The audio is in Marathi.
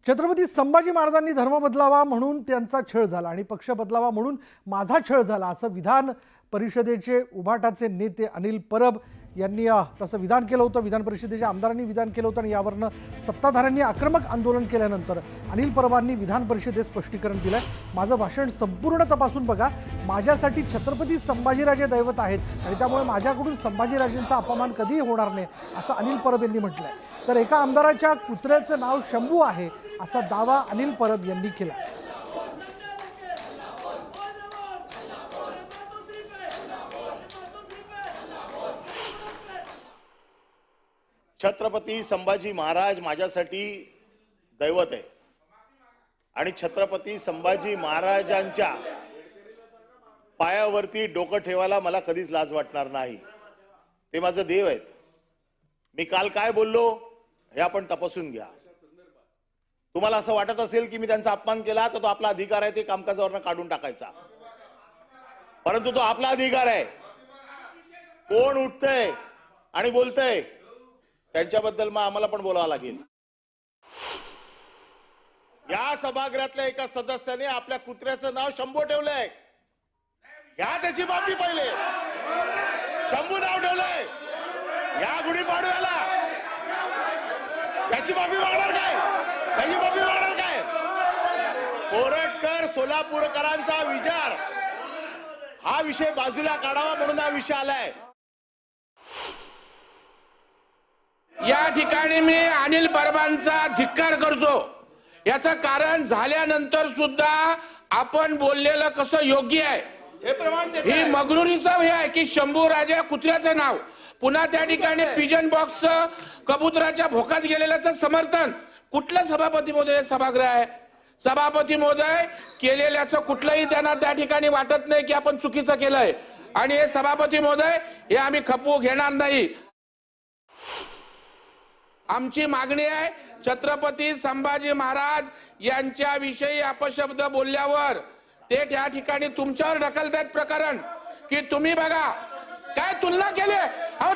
छत्रपती संभाजी महाराजांनी धर्म बदलावा म्हणून त्यांचा छळ झाला आणि पक्ष बदलावा म्हणून माझा छळ झाला असं विधान परिषदेचे उभाटाचे नेते अनिल परब यांनी तसं विधान केलं होतं। विधान परिषदेच्या आमदारांनी विधान केलं होतं आणि यावरनं सत्ताधाऱ्यांनी आक्रमक आंदोलन केल्यानंतर अनिल परबांनी विधान परिषदेत स्पष्टीकरण दिलंय। माझं भाषण संपूर्ण तपासून बघा, माझ्यासाठी छत्रपती संभाजीराजे दैवत आहेत आणि त्यामुळे माझ्याकडून संभाजीराजेंचा अपमान कधीही होणार नाही असं अनिल परब यांनी म्हटलंय। तर एका आमदाराच्या कुत्र्याचं नाव शंभू आहे असा दावा अनिल परब यांनी केला। छत्रपती संभाजी महाराज माझ्यासाठी दैवत आहे आणि छत्रपती संभाजी महाराजांच्या पायावरती डोकं ठेवायला मला कधीच लाज वाटणार नाही। ते माझं देव आहेत। मी काल काय बोललो हे आपण तपासून घ्या। तुम्हाला असं वाटत असेल की मी त्यांचा अपमान केला तर तो आपला अधिकार आहे, ते कामकाजावरनं काढून टाकायचा, परंतु तो आपला अधिकार आहे। कोण उठतंय आणि बोलतंय त्यांच्याबद्दल मग आम्हाला पण बोलावं लागेल। या सभागृहातल्या एका सदस्याने आपल्या कुत्र्याचं नाव शंभू ठेवलंय, या त्याची माफी पहिले। शंभू नाव ठेवलंय या गुढीपाडव्याला, त्याची माफी मागणार काय? त्याची माफी मागणार काय? कोरटकर सोलापूरकरांचा विचार हा विषय बाजूला काढावा म्हणून हा विषय आलाय। या ठिकाणी मी अनिल परबांचा धिक्कार करतो। याचं कारण झाल्यानंतर सुद्धा आपण बोललेलं कसं योग्य आहे हे प्रमाण देत ही आहे। मगरुरीचा हे आहे की शंभू राजा कुत्र्याचं नाव, पुन्हा त्या ठिकाणी पिजन बॉक्स कबुतराच्या भोकात गेलेल्याचं समर्थन। कुठलं सभापती महोदय सभागृह आहे? सभापती महोदय केलेल्याचं कुठलंही त्यांना त्या ठिकाणी वाटत नाही की आपण चुकीचं केलंय आणि हे सभापती महोदय हे आम्ही खपवू घेणार नाही। आमची मागणी आहे छत्रपती संभाजी महाराज यांच्या विषयी अपशब्द बोलल्यावर ते त्या ठिकाणी तुमच्यावर ढकलतात प्रकरण की तुम्ही बघा काय तुलना केली। अहो